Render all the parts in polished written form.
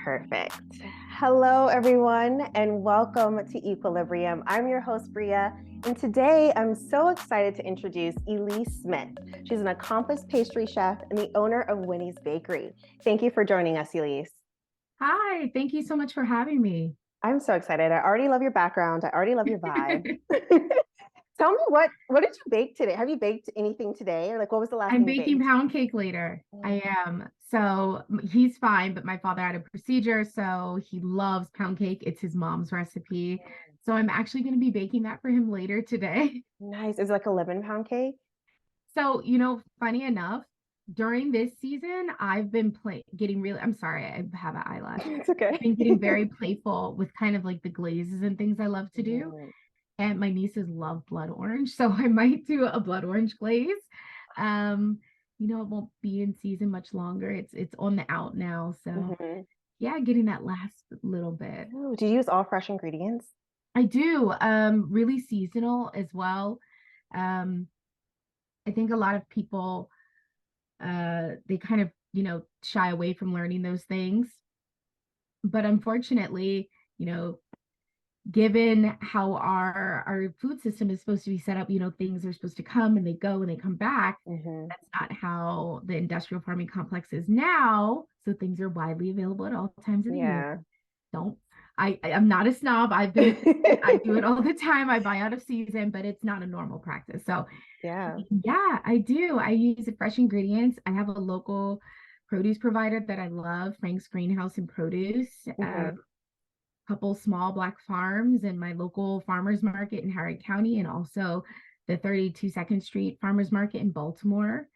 Perfect. Hello, everyone, and welcome to Equilibrium. I'm your host, Bria, and today I'm so excited to introduce Elise Smith. She's an accomplished pastry chef and the owner of WinniE's Bakery. Thank you for joining us, Elise. Hi, thank you so much for having me. I'm so excited. I already love your background. I already love your vibe. Tell me what did you bake today? Have you baked anything today? Or like what was the last I'm thing you baking baked? pound cake later. I am. So he's fine, but my father had a procedure, so he loves pound cake. It's his mom's recipe. So I'm actually going to be baking that for him later today. Nice. Is it like 11 pound cake? So, funny enough, during this season, I've been getting really, I'm sorry, I have an eyelash. It's I've okay. been getting very playful with kind of like the glazes and things I love to do. Mm. And my nieces love blood orange, so I might do a blood orange glaze. Um, it won't be in season much longer. It's on the out now, so Mhm. yeah, getting that last little bit. Oh, do you use all fresh ingredients? I do, really seasonal as well. Um, I think a lot of people they kind of, shy away from learning those things. But unfortunately, you know, given how our food system is supposed to be set up, things are supposed to come and they go and they come back. Hmm. That's not how the industrial farming complex is now. So things are widely available at all times of the year. Yeah. Don't I'm not a snob. I've been a foodie. I do it all the time. I buy out of season, but it's not a normal practice. So Yeah. yeah, I do. I use fresh ingredients. I have a local produce provider that I love, Frank's Greenhouse and Produce. Hmm. Couple small black farms and my local farmers market in Harrod County, and also the 32nd Street Farmers Market in Baltimore.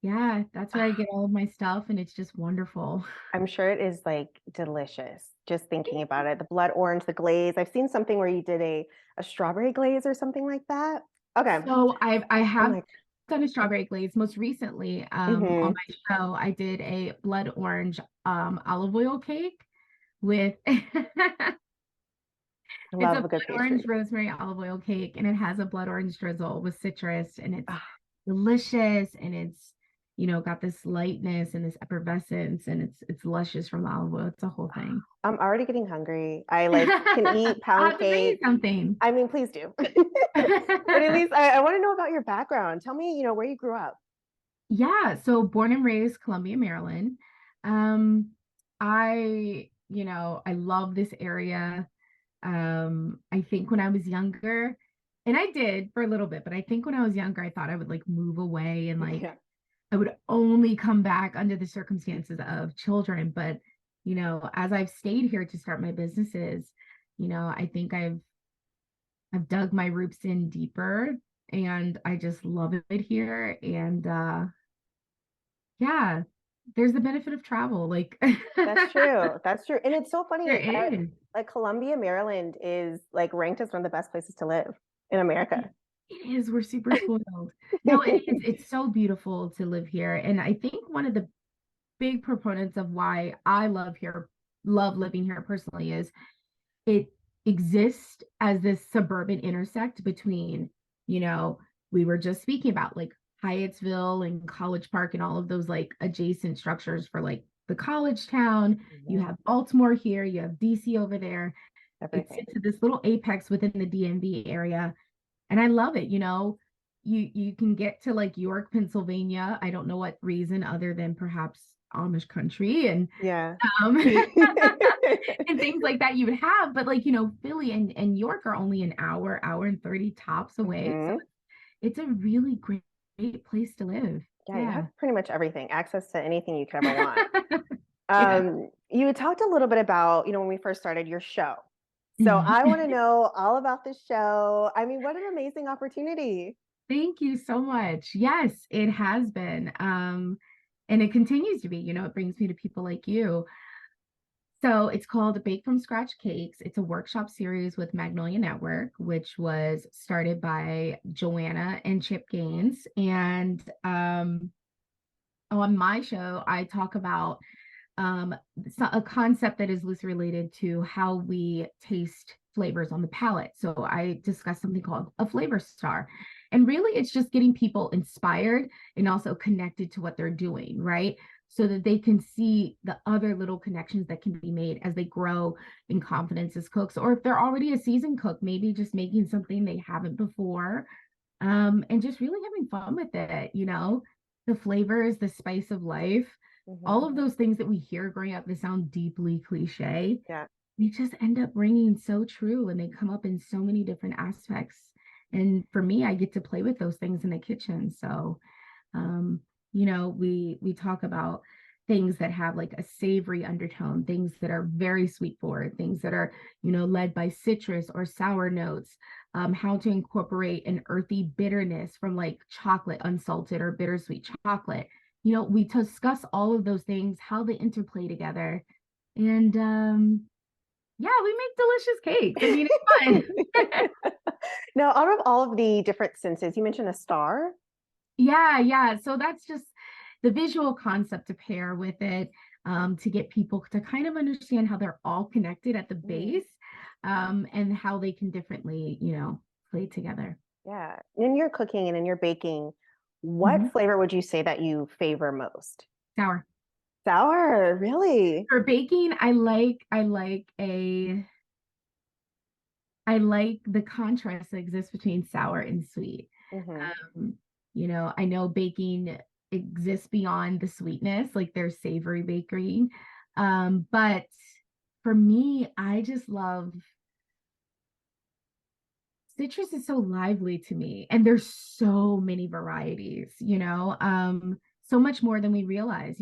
Yeah, that's where I get all of my stuff, and it's just wonderful. I'm sure it is like delicious just thinking about it. The blood orange, the glaze. I've seen something where you did a strawberry glaze or something like that. Okay. So I I'm have like, done a strawberry glaze. Most recently, on hmm, my show, I did a blood orange olive oil cake with it's love a a good blood orange pastry. rosemary olive oil cake, and it has a blood orange drizzle with citrus, and it's Ah, delicious, and it's got this lightness and this effervescence, and it's luscious from the olive oil. It's a whole thing. I'm already getting hungry. I like can eat I'll pound have to bring you cake. something. I mean, please do. But at least I want to know about your background. Tell me, where you grew up. Yeah, so born and raised Columbia, Maryland. Um, I love this area. I think when I was younger, and I did for a little bit, but I think when I was younger, I thought I would like move away and like Yeah. I would only come back under the circumstances of children. But, as I've stayed here to start my businesses, I think I've dug my roots in deeper, and I just love it here. And yeah, there's the benefit of travel. Like That's true. That's true. And it's so there funny that is. like Columbia, Maryland is like ranked as one of the best places to live in America. It is. We're super spoiled. No, it is. It's so beautiful to live here. And I think one of the big proponents of why I love living here personally is it exists as this suburban intersect between, you know, we were just speaking about like Hyattsville and College Park and all of those like adjacent structures for like the college town. You Mhm. have Baltimore here, you have DC over there. It Everything. sits at this little apex within the DMV area. And I love it, you can get to like York, Pennsylvania. I don't know what reason other than perhaps Amish country and Yeah. um and things like that you would have, but like Philly and York are only an hour and 30 tops away, so Hmm. it's a really great place to live. Yeah, you Yeah. have pretty much everything, access to anything you could ever want. Yeah. You talked a little bit about, when we first started your show. So I want to Mhm. know all about the show. I mean, what an amazing opportunity. Thank you so much. Yes, it has been, and it continues to be. It brings me to people like you. So it's called Bake from Scratch Cakes. It's a workshop series with Magnolia Network, which was started by Joanna and Chip Gaines. And on my show, I talk about a concept that is loosely related to how we taste flavors on the palate. So I discuss something called a flavor star. And really, it's just getting people inspired and also connected to what they're doing, right? So that they can see the other little connections that can be made as they grow in confidence as cooks. Or if they're already a seasoned cook, maybe just making something they haven't before, and just really having fun with it, the flavors, the spice of life, all of those things that we hear growing up that sound deeply cliche, Yeah. they just end up ringing so true and they come up in so many different aspects. And for me, I get to play with those things in the kitchen. So, um, we talk about things that have like a savory undertone, things that are very sweet forward, things that are, led by citrus or sour notes, how to incorporate an earthy bitterness from like chocolate, unsalted or bittersweet chocolate. We discuss all of those things, how they interplay together. And yeah, we make delicious cakes. I mean, it's fun. Now, out of all of the different senses, you mentioned a star. Yeah. So that's just the visual concept to pair with it, to get people to kind of understand how they're all connected at the base, and how they can differently, play together. Yeah. In your cooking and in your baking, Mhm. what flavor would you say that you favor most? Sour. Sour, really? For baking, I like the contrast that exists between sour and sweet. Hmm. Um, I know baking exists beyond the sweetness, like there's savory baking. But for me, I just love citrus is so lively to me, and there's so many varieties, so much more than we realize.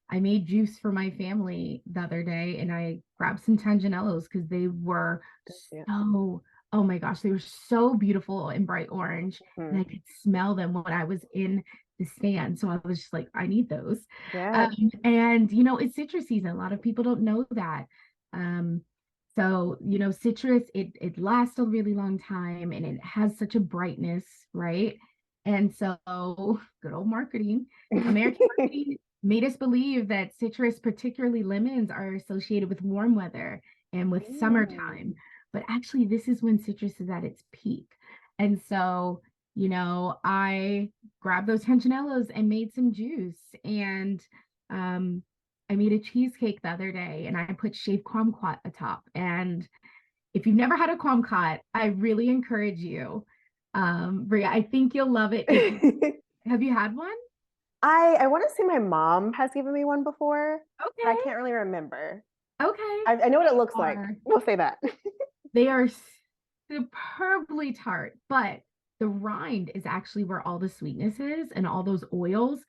I made juice for my family the other day and I grabbed some tanginellos because they were Yeah. so, oh my gosh, they were so beautiful and bright orange, and I Mhm. could smell them when I was in the stand. So I was just like, I need those. Yeah. And it's citrus season. A lot of people don't know that. Um, so, citrus, it lasts a really long time and it has such a brightness, right? And so, good old marketing, American marketing made us believe that citrus, particularly lemons, are associated with warm weather and with Mm. summertime. But actually, this is when citrus is at its peak. And so, I grabbed those tensionellos and made some juice. And um, I made a cheesecake the other day and I put shaved kumquat atop. And if you've never had a kumquat, I really encourage you. Bria, I think you'll love it. Have you had one? I want to say my mom has given me one before, but I Okay. can't really remember. Okay. I know what it They looks like. are We'll say that. they are superbly tart, but the rind is actually where all the sweetness is and all those oils.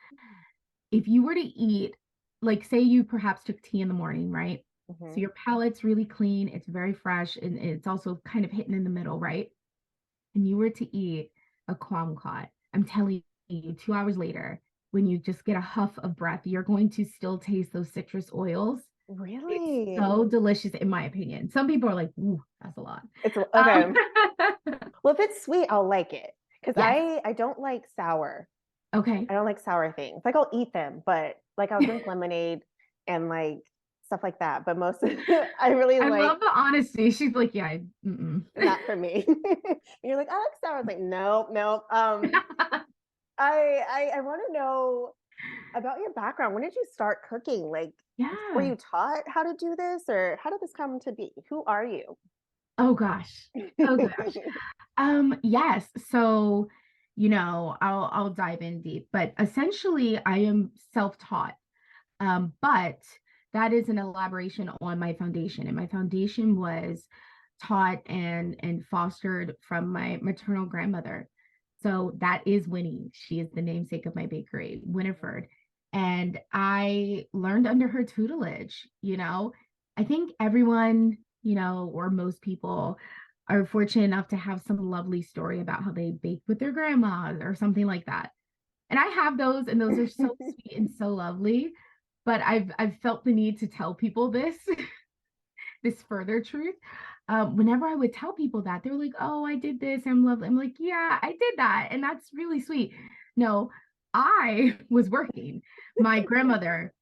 If you were to eat, like say you perhaps took tea in the morning, right? So Hmm. your palate's really clean, it's very fresh, and it's also kind of hitting in the middle, right? And you were to eat a kumquat, I'm telling you, 2 hours later, when you just get a huff of breath, you're going to still taste those citrus oils. It's Really? so delicious, in my opinion. Some people are like, "Ooh, that's a lot." It's Um, okay. Well, if it's sweet, I'll like it because yes. I don't like sour. Okay. I don't like sour things. Like I'll eat them, but like I'll drink lemonade and like stuff like that. But most of I really I like love the honesty. She's like, "Yeah, mm-mm." not for me. You're like, I like sour. I was like, nope, nope. I want to know about your background. When did you start cooking? Like, were Yeah. you taught how to do this, or how did this come to be? Who are you? Oh gosh. Oh gosh. Yes. So, I'll dive in deep, but essentially I am self-taught. But that is an elaboration on my foundation. And my foundation was taught and fostered from my maternal grandmother. So that is Winnie. She is the namesake of my bakery, Winifred. And I learned under her tutelage. I think everyone, or most people are fortunate enough to have some lovely story about how they baked with their grandmas or something like that. And I have those, and those are so sweet and so lovely. But I've felt the need to tell people this this further truth. Whenever I would tell people that, they were like, "Oh, I did this. I'm lovely." I'm like, "Yeah, I did that, and that's really sweet." No, I was working. My grandmother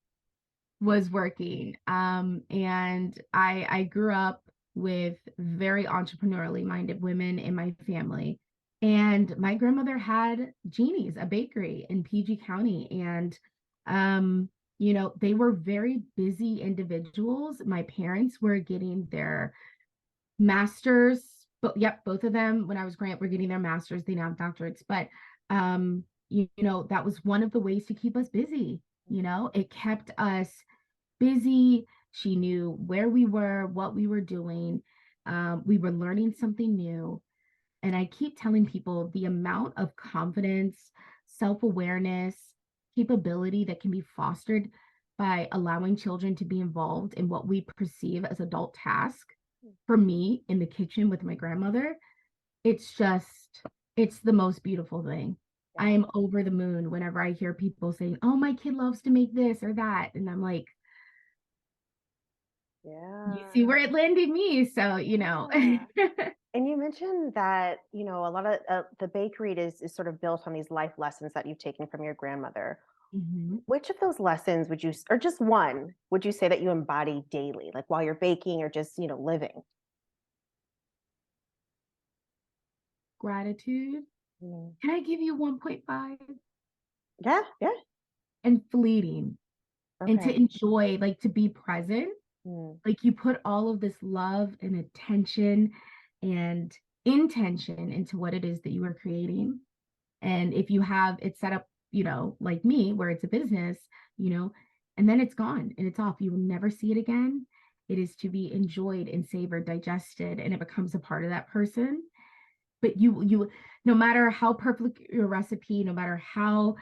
was working, and I grew up with very entrepreneurially minded women in my family. And my grandmother had Jeannie's, a bakery in PG County. And, they were very busy individuals. My parents were getting their masters, but yep, both of them, when I was growing up, were getting their masters. They now have doctorates. But, that was one of the ways to keep us busy. It kept us busy. She knew where we were, what we were doing. We were learning something new. And I keep telling people the amount of confidence, self-awareness, capability that can be fostered by allowing children to be involved in what we perceive as adult tasks. For me, in the kitchen with my grandmother, it's the most beautiful thing. I am over the moon whenever I hear people saying, "Oh, my kid loves to make this or that." And I'm like, you Yeah. see where it landed me. So, Yeah. And you mentioned that, a lot of the bakery is sort of built on these life lessons that you've taken from your grandmother. Mhm. Which of those lessons would you, or just one, would you say that you embody daily, like while you're baking or just, living? Gratitude. Mm. Can I give you 1.5? Yeah, yeah. And fleeting, and to Okay. enjoy, like to be present. Mm. Like you put all of this love and attention and intention into what it is that you are creating. And if you have it set up, like me, where it's a business, you know, and then it's gone and it's off, you will never see it again. It is to be enjoyed and savored, digested, and it becomes a part of that person. But no matter how perfect your recipe, no matter how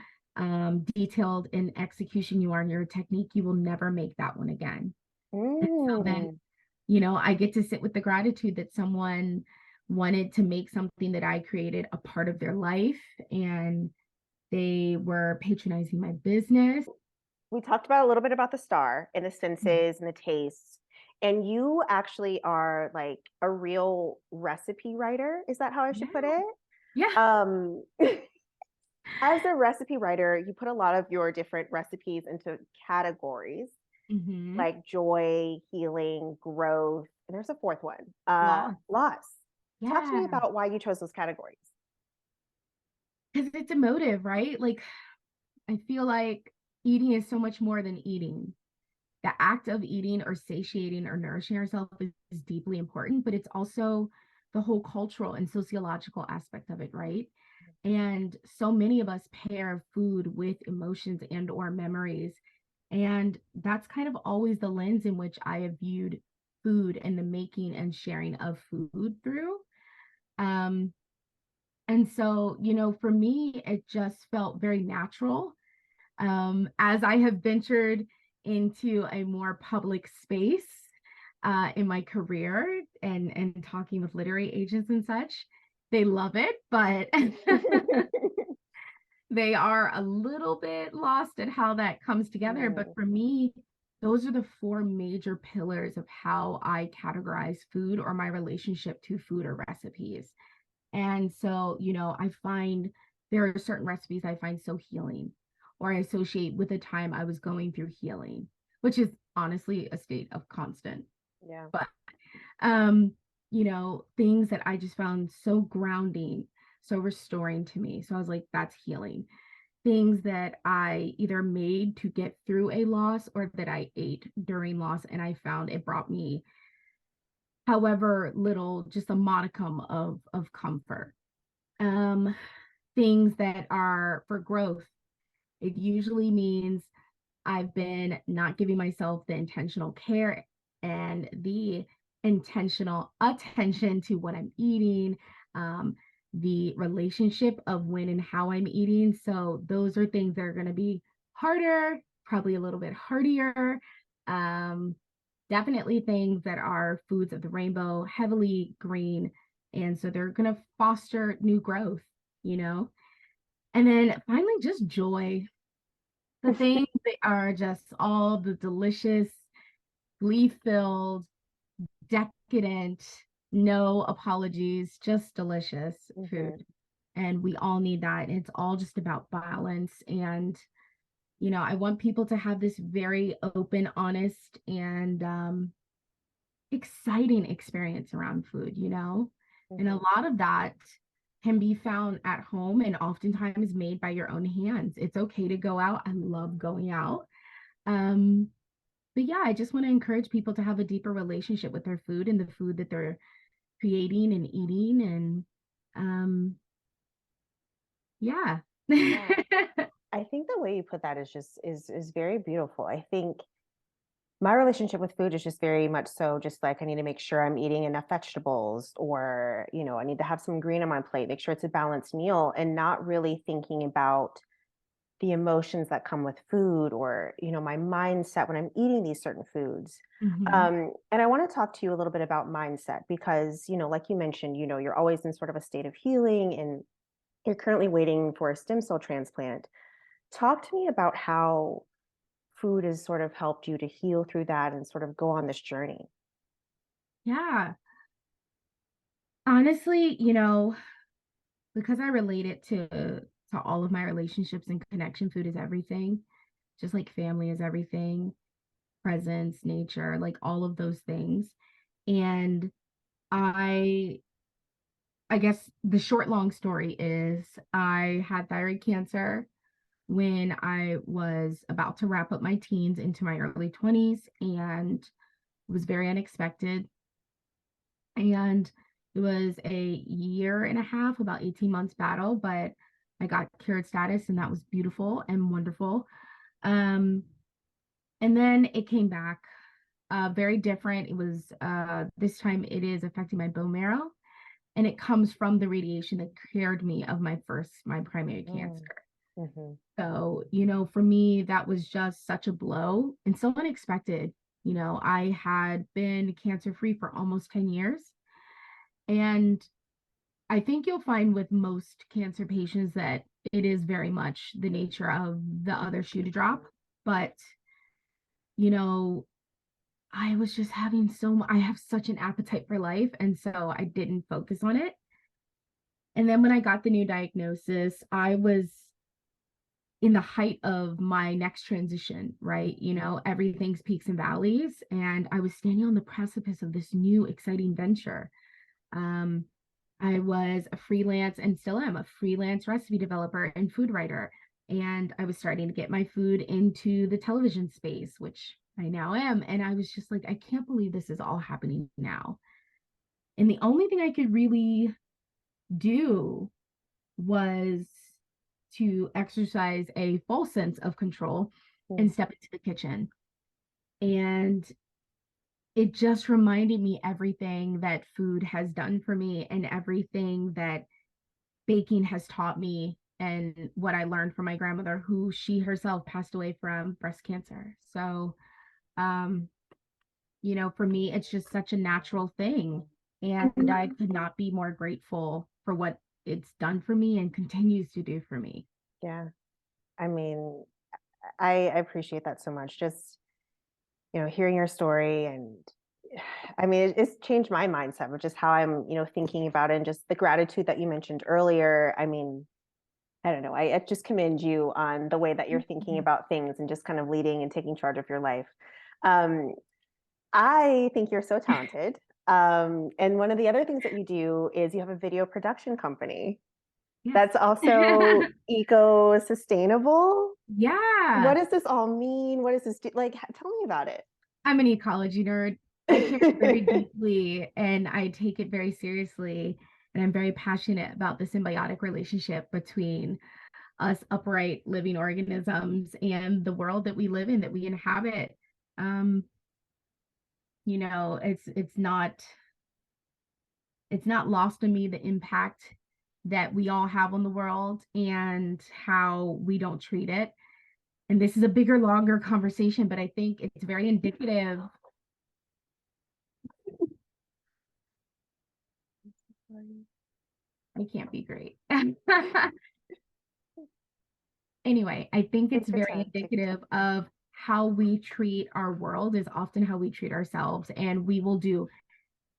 detailed in execution you are in your technique, you will never make that one again. And so then, Mm. I get to sit with the gratitude that someone wanted to make something that I created a part of their life, and they were patronizing my business. We talked about a little bit about the star and the senses and the tastes. And you actually are like a real recipe writer. Is that how I should put Yeah. it? Yeah. Um, as a recipe writer, you put a lot of your different recipes into categories Hmm. like joy, healing, growth, and there's a fourth one, Loss. loss. Talk to me Yeah. about why you chose those categories. Because it's emotive, right? Like, I feel like eating is so much more than eating. The act of eating or satiating or nourishing ourselves is deeply important, but it's also the whole cultural and sociological aspect of it, right? And so many of us pair food with emotions and or memories. And that's kind of always the lens in which I have viewed food and the making and sharing of food through. Um, and so, for me, it just felt very natural. As I have ventured into a more public space in my career and talking with literary agents and such, they love it, but they are a little bit lost at how that comes together. But Mm, for me, those are the four major pillars of how I categorize food or my relationship to food or recipes. And so, I find there are certain recipes I find so healing, or I associate with the time I was going through healing, which is honestly a state of constant. yeah. But um, things that I just found so grounding, so restoring to me. So I was like, that's healing. Things that I either made to get through a loss or that I ate during loss, and I found it brought me however little, just a modicum of comfort. Um, Things that are for growth. It usually means I've been not giving myself the intentional care and the intentional attention to what I'm eating, the relationship of when and how I'm eating. So those are things that are going to be harder, probably a little bit hardier. Um, Definitely things that are foods of the rainbow, heavily green. And so they're going to foster new growth, you know? And then finally, just joy. The things that are just all the delicious, glee-filled, decadent, no apologies, just delicious Mhm. food. And we all need that. And it's all just about balance. And, I want people to have this very open, honest, and exciting experience around food, And a Mhm. lot of that can be found at home and oftentimes made by your own hands. It's okay to go out. I love going out. Um, but yeah, I just want to encourage people to have a deeper relationship with their food and the food that they're creating and eating. And yeah. Yeah. I think the way you put that is just is very beautiful. I think my relationship with food is just very much so just like I need to make sure I'm eating enough vegetables, or, I need to have some green on my plate, make sure it's a balanced meal, and not really thinking about the emotions that come with food, or, my mindset when I'm eating these certain foods. Mhm. And I want to talk to you a little bit about mindset because, like you mentioned, you're always in sort of a state of healing, and you're currently waiting for a stem cell transplant. Talk to me about how food has sort of helped you to heal through that and sort of go on this journey. Yeah. Honestly, because I relate it to all of my relationships and connection, food is everything. Just like family is everything, presence, nature, like all of those things. And I I guess the short long story is I had thyroid cancer when I was about to wrap up my teens into my early 20s, and it was very unexpected. And it was a year and a half, about 18 months battle, but I got cured status, and that was beautiful and wonderful. Um, and then it came back very different. It was this time it is affecting my bone marrow, and it comes from the radiation that cured me of my primary cancer. Mm. Mhm. So, for me, that was just such a blow and so unexpected. I had been cancer free for almost 10 years. And I think you'll find with most cancer patients that it is very much the nature of the other shoe to drop. But, you know, I was just having I have such an appetite for life. And so I didn't focus on it. And then when I got the new diagnosis, I was in the height of my next transition, right? Everything's peaks and valleys. And I was standing on the precipice of this new exciting venture. Um, I was a freelance and still am a freelance recipe developer and food writer. And I was starting to get my food into the television space, which I now am. And I was just like, I can't believe this is all happening now. And the only thing I could really do was to exercise a full sense of control Mm. and step into the kitchen. And it just reminded me everything that food has done for me and everything that baking has taught me, and what I learned from my grandmother, who she herself passed away from breast cancer. So, um, for me, it's just such a natural thing. And I could not be more grateful for what it's done for me and continues to do for me. Yeah. I mean, I appreciate that so much. Just, hearing your story, and I mean, it's changed my mindset, which is how I'm, thinking about it, and just the gratitude that you mentioned earlier. I mean, I don't know. I just commend you on the way that you're thinking about things and just kind of leading and taking charge of your life. Um, I think you're so talented. And one of the other things that you do is you have a video production company Yes. that's also eco-sustainable. What Yeah. does this all mean? What does this do? Like, tell me about it. I'm an ecology nerd. I care very deeply and I take it very seriously. And I'm very passionate about the symbiotic relationship between us upright living organisms and the world that we live in, that we inhabit. Um, it's not lost on me the impact that we all have on the world and how we don't treat it. And this is a bigger, longer conversation, but I think it's very indicative. I can't be great. Anyway, I think it's Take your very time. Take your indicative time. of how we treat our world is often how we treat ourselves. And we will do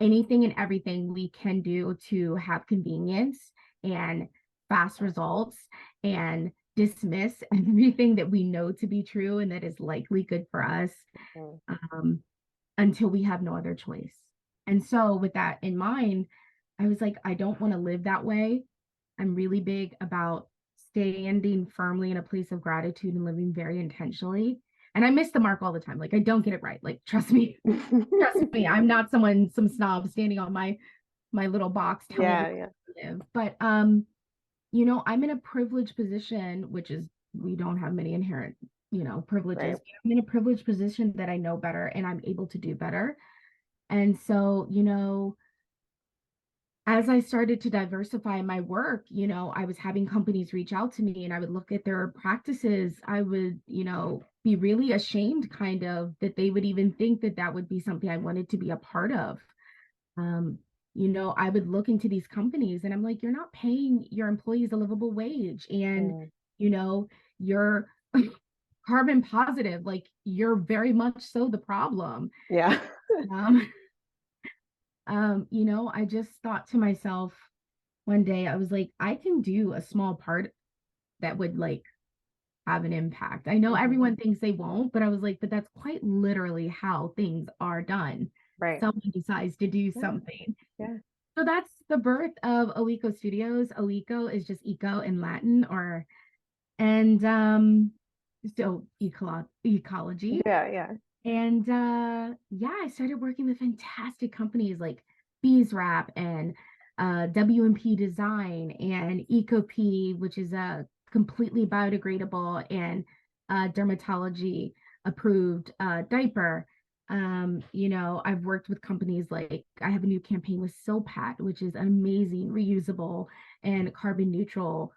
anything and everything we can do to have convenience and fast results and dismiss everything that we know to be true and that is likely good for us, Mm. um, until we have no other choice. And so, with that in mind, I was like, I don't want to live that way. I'm really big about standing firmly in a place of gratitude and living very intentionally. And I miss the mark all the time. Like I don't get it right. Like trust me, I'm not some snob standing on my little box telling Yeah, everyone yeah. to live. But I'm in a privileged position, which is we don't have many inherent, privileges. Right. I'm in a privileged position that I know better and I'm able to do better. And so, as I started to diversify my work, I was having companies reach out to me and I would look at their practices. I would, be really ashamed kind of that they would even think that that would be something I wanted to be a part of. Um, I would look into these companies and I'm like, you're not paying your employees a livable wage. And, Mm. you're carbon positive, like you're very much so the problem. Yeah. Um, I just thought to myself one day, I was like, I can do a small part that would like have an impact. I know Mhm. everyone thinks they won't, but I was like, but that's quite literally how things are done. Right. Someone decides to do Yeah. something. Yeah. So that's the birth of oECo Studios. oECo is just eco in Latin, and so ecology. Yeah. Yeah. And yeah, I started working with fantastic companies like Beeswrap and WMP Design and EcoP, which is a completely biodegradable and dermatology approved diaper. I've worked with companies like I have a new campaign with Silpat, which is amazing, reusable and carbon neutral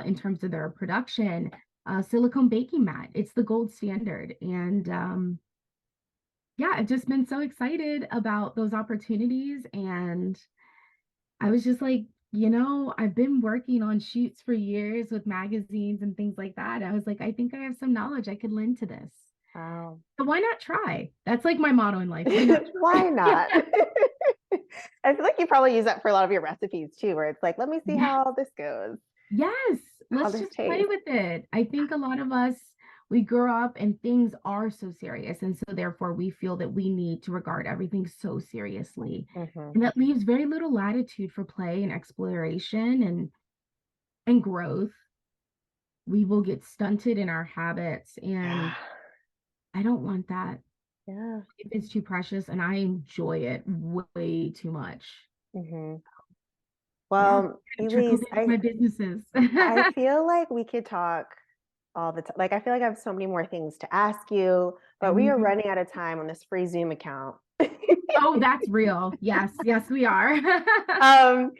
in terms of their production. Silicone baking mat, it's the gold standard. And yeah, I've just been so excited about those opportunities. And I was just like, I've been working on shoots for years with magazines and things like that. I was like, I think I have some knowledge I could lend to this. Wow. So why not try? That's like my motto in life. Why not Why try? not? I feel like you probably use that for a lot of your recipes too, where it's like, let me see Yeah. how this goes, Yes, how let's this just play tastes. with it. I think a lot of us, we grow up and things are so serious. And so therefore we feel that we need to regard everything so seriously. Hmm. And that leaves very little latitude for play and exploration and growth. We will get stunted in our habits. Yeah. And I don't want that. Yeah. If it's too precious and I enjoy it way too much. Hmm. Yeah. Well, Trickled Elise, into my businesses. I feel like we could talk all the time. Like, I feel like I have so many more things to ask you, but we are Mhm. running out of time on this free Zoom account. Oh, that's real. Yes, yes, we are. um,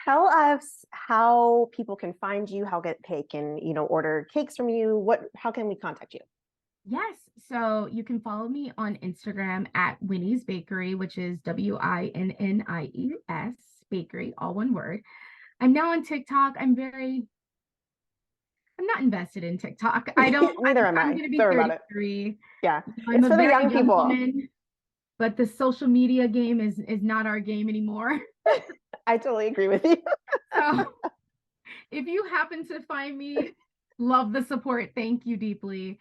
Tell us how people can find you, how they can, order cakes from you. How can we contact you? Yes. So you can follow me on Instagram at WinniE's Bakery, which is WINNIES Bakery, all one word. I'm now on TikTok. I'm not invested in TikTok. I don't, Neither am I'm I. going to be Sorry about it. 33. Yeah, I'm it's a for the very young young people. woman, but the social media game is not our game anymore. I totally agree with you. So if you happen to find me, love the support. Thank you deeply.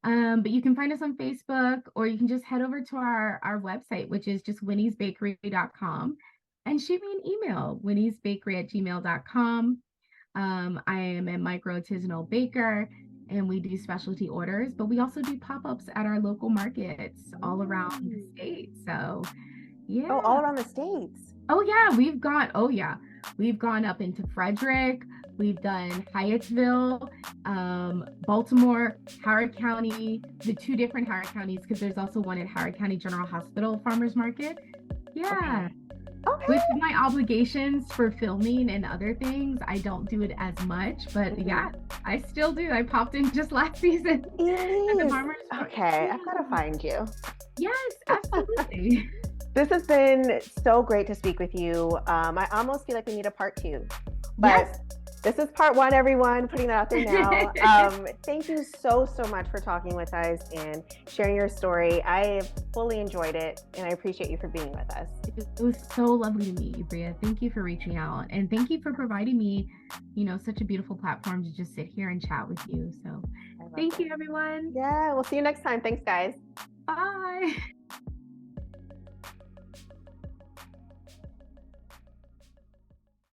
But you can find us on Facebook or you can just head over to our website, which is just winniesbakery.com and shoot me an email, winniesbakery@gmail.com. I am a micro artisanal baker and we do specialty orders, but we also do pop-ups at our local markets all around the state. So Oh, all yeah. around the States. Oh yeah, we've gone up into Frederick, we've done Hyattsville, Baltimore, Howard County, the two different Howard counties, because there's also one at Howard County General Hospital Farmers Market. Yeah. Okay. Okay. With my obligations for filming and other things, I don't do it as much, but Mhm. yeah, I still do. I popped in just last season at the Elise. farmers market. Okay, Yeah. I've got to find you. Yes, absolutely. This has been so great to speak with you. I almost feel like we need a part two, but Yes. this is part one, everyone, putting that out there now. Thank you so much for talking with us and sharing your story. I fully enjoyed it, and I appreciate you for being with us. It was so lovely to meet you, Bria. Thank you for reaching out and thank you for providing me, such a beautiful platform to just sit here and chat with you. So I love thank it. you, everyone. Yeah, we'll see you next time. Thanks, guys. Bye.